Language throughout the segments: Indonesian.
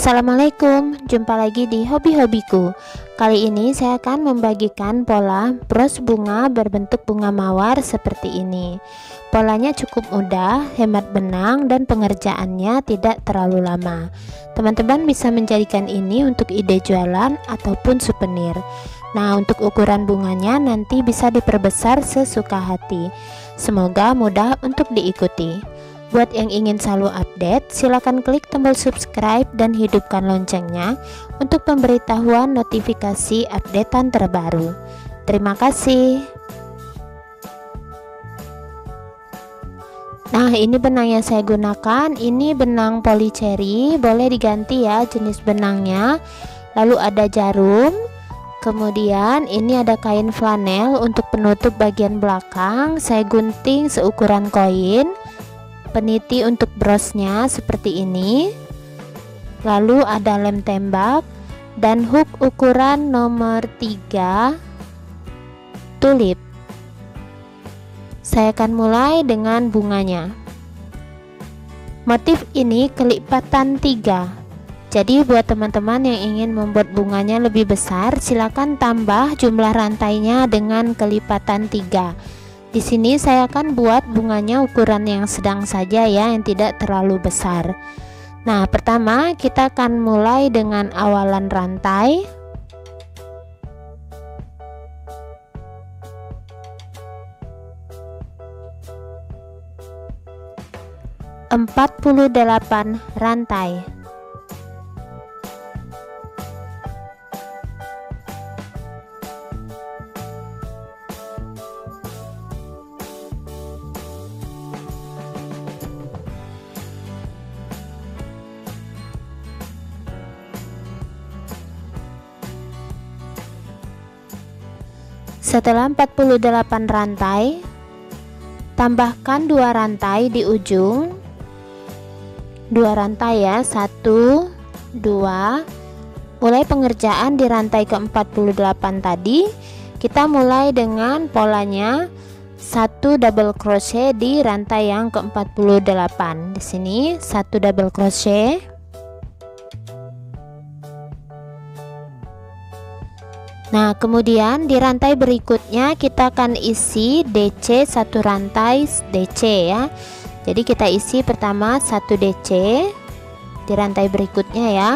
Assalamualaikum, jumpa lagi di hobi-hobiku. Kali ini saya akan membagikan pola bros bunga berbentuk bunga mawar seperti ini. Polanya cukup mudah, hemat benang, dan pengerjaannya tidak terlalu lama. Teman-teman bisa menjadikan ini untuk ide jualan ataupun souvenir. Nah, untuk ukuran bunganya nanti bisa diperbesar sesuka hati. Semoga mudah untuk diikuti. Buat yang ingin selalu update, silakan klik tombol subscribe dan hidupkan loncengnya untuk pemberitahuan notifikasi updatean terbaru. Terima kasih. Nah, ini benang yang saya gunakan. Ini benang polycherry, boleh diganti ya jenis benangnya. Lalu ada jarum. Kemudian ini ada kain flanel untuk penutup bagian belakang. Saya gunting seukuran koin. Peniti untuk brosnya seperti ini, lalu ada lem tembak dan hook ukuran nomor 3 tulip. Saya akan mulai dengan bunganya. Motif ini kelipatan 3, jadi buat teman-teman yang ingin membuat bunganya lebih besar, silakan tambah jumlah rantainya dengan kelipatan 3. Di sini saya akan buat bunganya ukuran yang sedang saja ya, yang tidak terlalu besar. Nah, pertama kita akan mulai dengan awalan rantai. Empat puluh 48 rantai. Setelah 48 rantai, tambahkan 2 rantai di ujung. 2 rantai ya, 1, 2. Mulai pengerjaan di rantai ke-48 tadi, kita mulai dengan polanya 1 double crochet di rantai yang ke-48. Di sini 1 double crochet. Nah, kemudian di rantai berikutnya kita akan isi DC 1 rantai DC ya. Jadi kita isi pertama 1 DC di rantai berikutnya ya.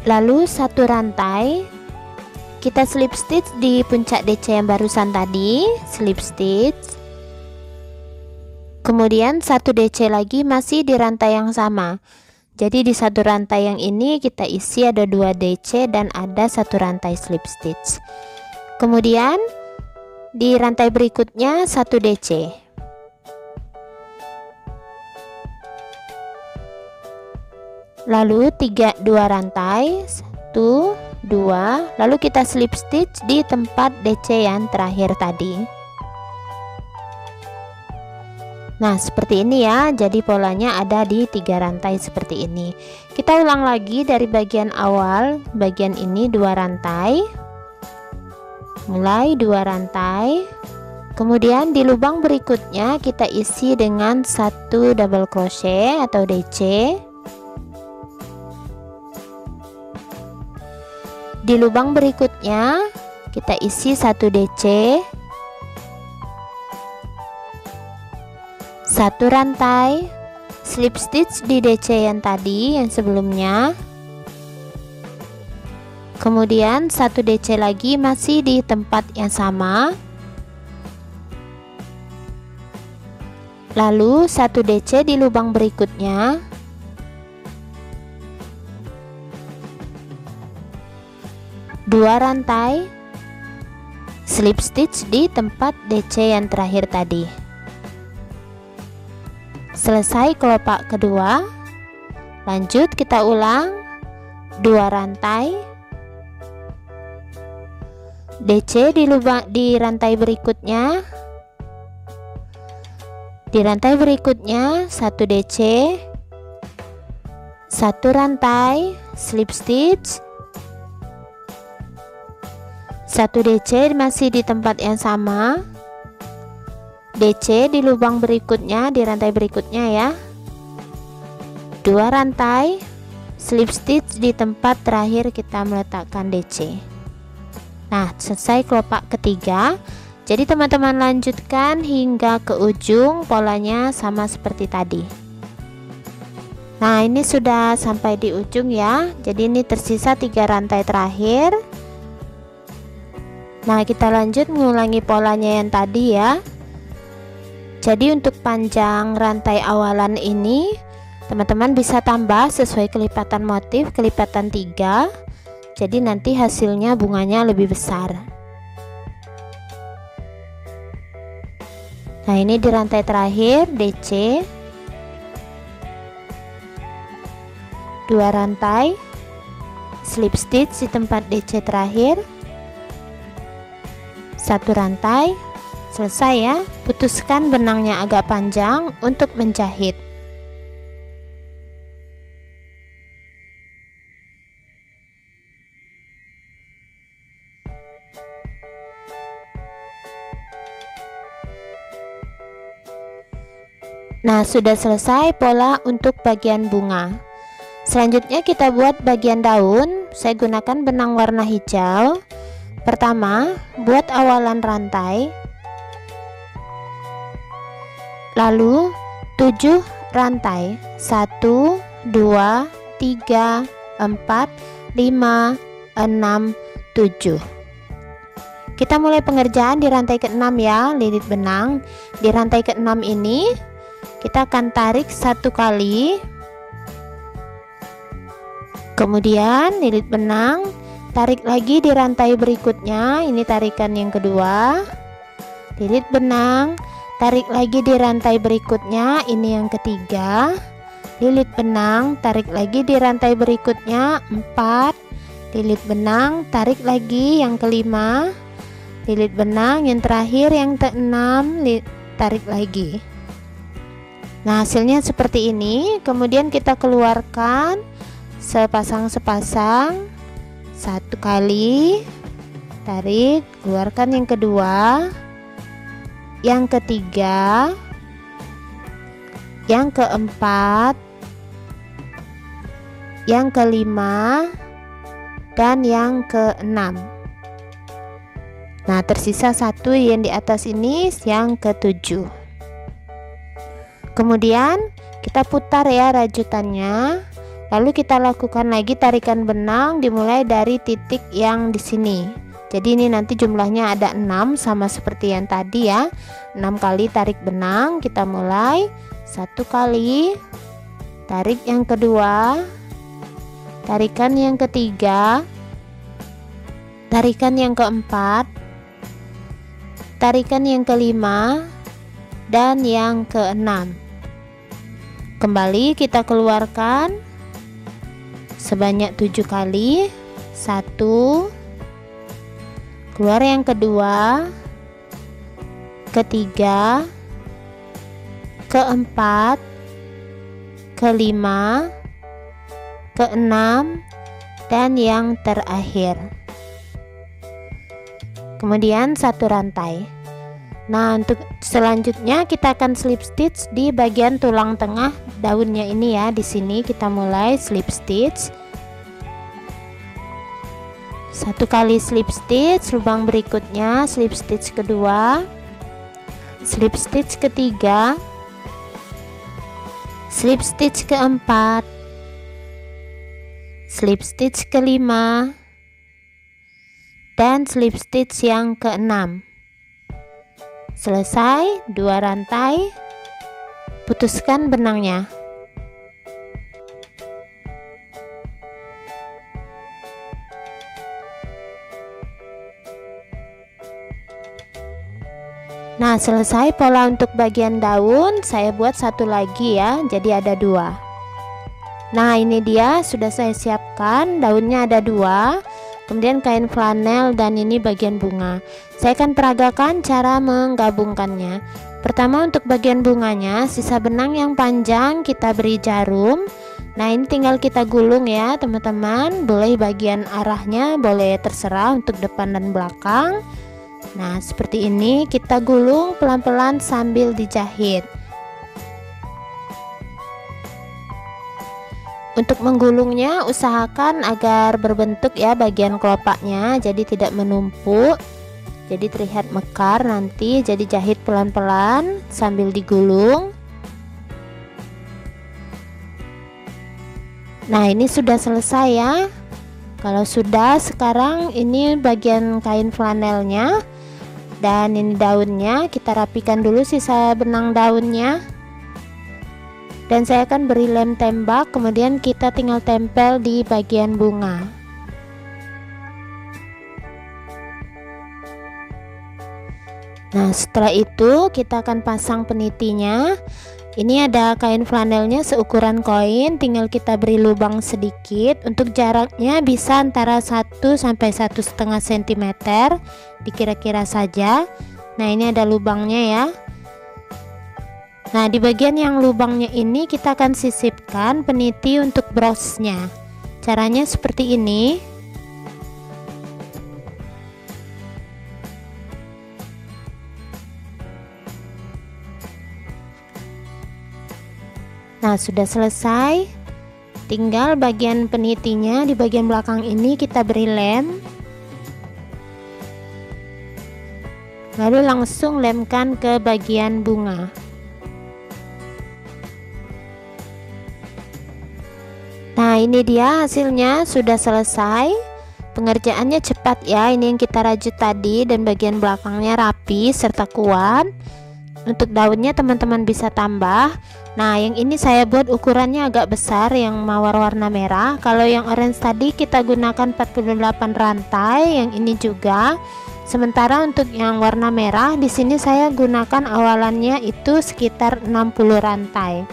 Lalu 1 rantai kita slip stitch di puncak DC yang barusan tadi, slip stitch. Kemudian 1 DC lagi masih di rantai yang sama. Jadi di 1 rantai yang ini kita isi ada 2 DC dan ada 1 rantai slip stitch. Kemudian di rantai berikutnya 1 DC. Lalu 2 rantai, 1, 2, lalu kita slip stitch di tempat DC yang terakhir tadi. Nah, seperti ini ya. Jadi polanya ada di 3 rantai seperti ini. Kita ulang lagi dari bagian awal. Bagian ini 2 rantai. Mulai 2 rantai. Kemudian di lubang berikutnya kita isi dengan 1 double crochet atau DC. Di lubang berikutnya kita isi 1 DC. 1 rantai, slip stitch di DC yang tadi yang sebelumnya. Kemudian 1 DC lagi masih di tempat yang sama. Lalu 1 DC di lubang berikutnya. Dua rantai, slip stitch di tempat DC yang terakhir tadi. Selesai kelopak kedua, lanjut kita ulang 2 rantai DC di rantai berikutnya. Di rantai berikutnya 1 DC, 1 rantai slip stitch, 1 DC masih di tempat yang sama. DC di lubang berikutnya, di rantai berikutnya ya, 2 rantai slip stitch di tempat terakhir kita meletakkan DC. Nah, selesai kelopak ketiga. Jadi teman-teman lanjutkan hingga ke ujung, polanya sama seperti tadi. Nah, ini sudah sampai di ujung ya. Jadi ini tersisa 3 rantai terakhir. Nah, kita lanjut mengulangi polanya yang tadi ya. Jadi untuk panjang rantai awalan ini teman-teman bisa tambah sesuai kelipatan motif, kelipatan 3. Jadi nanti hasilnya bunganya lebih besar. Nah, ini di rantai terakhir DC 2 rantai slip stitch di tempat DC terakhir, 1 rantai, selesai ya. Putuskan benangnya agak panjang untuk menjahit. Nah, sudah selesai pola untuk bagian bunga. Selanjutnya kita buat bagian daun. Saya gunakan benang warna hijau. Pertama, buat awalan rantai, lalu 7 rantai, 1 2 3 4 5 6 7. Kita mulai pengerjaan di rantai ke-6 ya, lilit benang. Di rantai ke-6 ini kita akan tarik 1 kali, kemudian lilit benang, tarik lagi di rantai berikutnya. Ini tarikan yang kedua, lilit benang, tarik lagi di rantai berikutnya. Ini yang ketiga, lilit benang, tarik lagi di rantai berikutnya. 4, lilit benang, tarik lagi yang kelima, lilit benang, yang terakhir yang ke-6, tarik lagi. Nah, hasilnya seperti ini. Kemudian kita keluarkan sepasang-sepasang, 1 kali, tarik, keluarkan yang kedua, yang ketiga, yang keempat, yang kelima, dan yang keenam. Nah, tersisa 1 yang di atas ini, yang ke-7. Kemudian kita putar ya rajutannya. Lalu kita lakukan lagi tarikan benang dimulai dari titik yang di sini. Jadi ini nanti jumlahnya ada 6 sama seperti yang tadi ya. 6 kali tarik benang. Kita mulai 1 kali, tarik yang kedua, tarikan yang ketiga, tarikan yang keempat, tarikan yang kelima, dan yang keenam. Kembali kita keluarkan sebanyak 7 kali. 1, keluar yang kedua, ketiga, keempat, kelima, keenam, dan yang terakhir. Kemudian 1 rantai. Nah, untuk selanjutnya kita akan slip stitch di bagian tulang tengah daunnya ini ya. Di sini kita mulai slip stitch. 1 kali slip stitch, lubang berikutnya slip stitch kedua, slip stitch ketiga, slip stitch keempat, slip stitch kelima, dan slip stitch yang keenam. Selesai 2 rantai, putuskan benangnya. Nah, selesai pola untuk bagian daun. Saya buat 1 lagi ya, jadi ada 2. Nah, ini dia sudah saya siapkan. Daunnya ada 2, kemudian kain flanel, dan ini bagian bunga. Saya akan peragakan cara menggabungkannya. Pertama, untuk bagian bunganya, sisa benang yang panjang kita beri jarum. Nah, ini tinggal kita gulung ya teman-teman. Boleh bagian arahnya, boleh terserah untuk depan dan belakang. Nah, seperti ini kita gulung pelan-pelan sambil dijahit. Untuk menggulungnya usahakan agar berbentuk ya bagian kelopaknya, jadi tidak menumpuk, jadi terlihat mekar nanti. Jadi jahit pelan-pelan sambil digulung. Nah, ini sudah selesai ya. Kalau sudah, sekarang ini bagian kain flanelnya dan ini daunnya. Kita rapikan dulu sisa benang daunnya. Dan saya akan beri lem tembak, kemudian kita tinggal tempel di bagian bunga. Nah, setelah itu kita akan pasang penitinya. Ini ada kain flanelnya seukuran koin, tinggal kita beri lubang sedikit. Untuk jaraknya bisa antara 1 sampai 1,5 cm, dikira-kira saja. Nah, ini ada lubangnya ya. Nah, di bagian yang lubangnya ini kita akan sisipkan peniti untuk brosnya. Caranya seperti ini. Nah, sudah selesai. Tinggal bagian penitinya di bagian belakang ini kita beri lem. Lalu langsung lemkan ke bagian bunga. Nah, ini dia hasilnya, sudah selesai. Pengerjaannya cepat ya. Ini yang kita rajut tadi dan bagian belakangnya rapi serta kuat. Untuk daunnya teman-teman bisa tambah. Nah, yang ini saya buat ukurannya agak besar, yang mawar warna merah. Kalau yang orange tadi kita gunakan 48 rantai, yang ini juga. Sementara untuk yang warna merah di sini saya gunakan awalannya itu sekitar 60 rantai.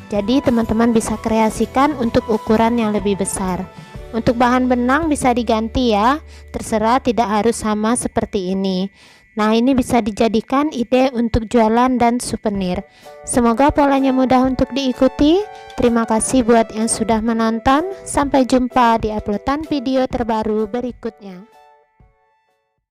Jadi teman-teman bisa kreasikan untuk ukuran yang lebih besar. Untuk bahan benang bisa diganti ya, terserah, tidak harus sama seperti ini. Nah, ini bisa dijadikan ide untuk jualan dan souvenir. Semoga polanya mudah untuk diikuti. Terima kasih buat yang sudah menonton. Sampai jumpa di uploadan video terbaru berikutnya.